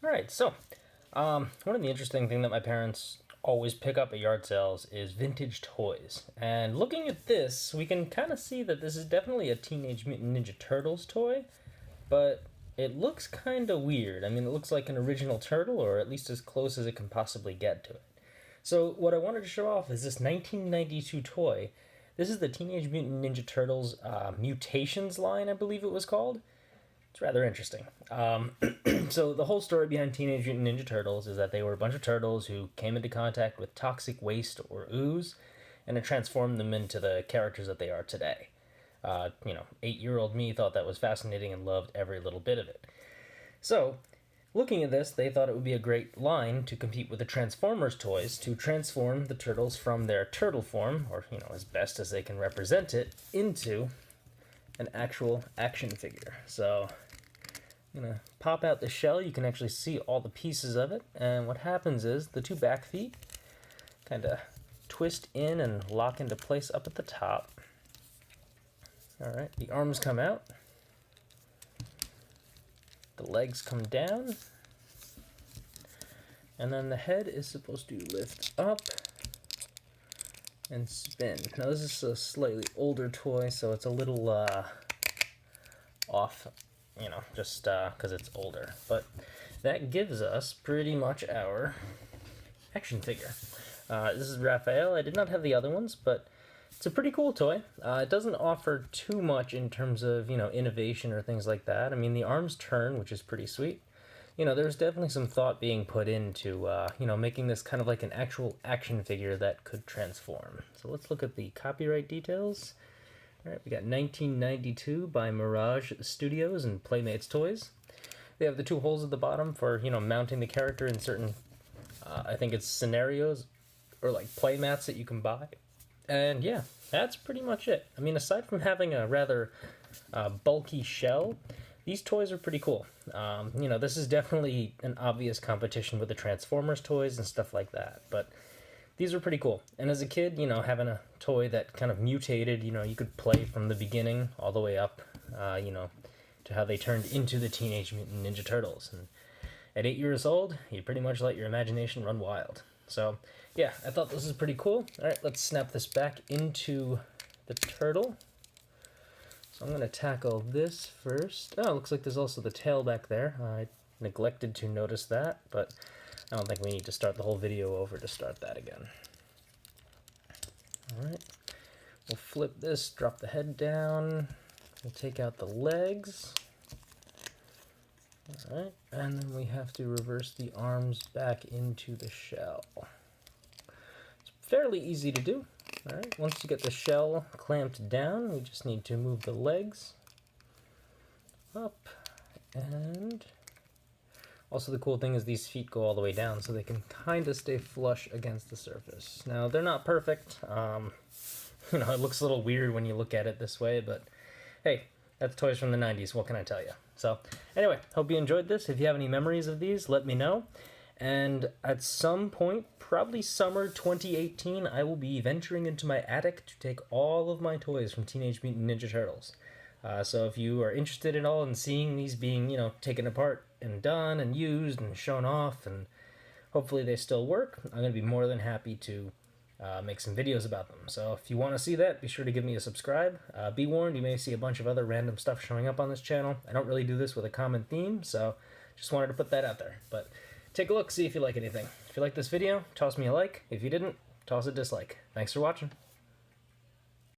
Alright, so, one of the interesting things that my parents always pick up at yard sales is vintage toys. And looking at this, we can kind of see that this is definitely a Teenage Mutant Ninja Turtles toy, but it looks kind of weird. I mean, it looks like an original turtle, or at least as close as it can possibly get to it. So, what I wanted to show off is this 1992 toy. This is the Teenage Mutant Ninja Turtles Mutations line, I believe it was called. It's rather interesting. So the whole story behind Teenage Mutant Ninja Turtles is that they were a bunch of turtles who came into contact with toxic waste or ooze, and it transformed them into the characters that they are today. 8-year-old me thought that was fascinating and loved every little bit of it. So, looking at this, they thought it would be a great line to compete with the Transformers toys to transform the turtles from their turtle form, or, as best as they can represent it, into an actual action figure. So, I'm going to pop out the shell. You can actually see all the pieces of it. And what happens is the two back feet kind of twist in and lock into place up at the top. Alright, the arms come out. The legs come down. And then the head is supposed to lift up and spin. Now this is a slightly older toy, so it's a little off, just because it's older. But that gives us pretty much our action figure. This is Raphael. I did not have the other ones, but it's a pretty cool toy. It doesn't offer too much in terms of, innovation or things like that. I mean, the arms turn, which is pretty sweet. There's definitely some thought being put into, making this kind of like an actual action figure that could transform. So let's look at the copyright details. All right, we got 1992 by Mirage Studios and Playmates Toys. They have the two holes at the bottom for, mounting the character in certain, I think it's scenarios or like play mats that you can buy. And yeah, that's pretty much it. I mean, aside from having a rather bulky shell, these toys are pretty cool. This is definitely an obvious competition with the Transformers toys and stuff like that, but these are pretty cool. And as a kid, having a toy that kind of mutated, you could play from the beginning all the way up, to how they turned into the Teenage Mutant Ninja Turtles. And at 8 years old, you pretty much let your imagination run wild. So, yeah, I thought this was pretty cool. All right, let's snap this back into the turtle. So I'm going to tackle this first. Oh, looks like there's also the tail back there. I neglected to notice that, but I don't think we need to start the whole video over to start that again. Alright, we'll flip this, drop the head down, we'll take out the legs. Alright, and then we have to reverse the arms back into the shell. It's fairly easy to do. Alright, once you get the shell clamped down, we just need to move the legs up, and also the cool thing is these feet go all the way down, so they can kind of stay flush against the surface. Now, they're not perfect. It looks a little weird when you look at it this way, but hey, that's toys from the 90s, what can I tell you? So, anyway, hope you enjoyed this. If you have any memories of these, let me know. And at some point, probably summer 2018, I will be venturing into my attic to take all of my toys from Teenage Mutant Ninja Turtles. So if you are interested at all in seeing these being, taken apart and done and used and shown off, and hopefully they still work, I'm going to be more than happy to make some videos about them. So if you want to see that, be sure to give me a subscribe. Be warned, you may see a bunch of other random stuff showing up on this channel. I don't really do this with a common theme, so just wanted to put that out there. But take a look, see if you like anything. If you like this video, toss me a like. If you didn't, toss a dislike. Thanks for watching.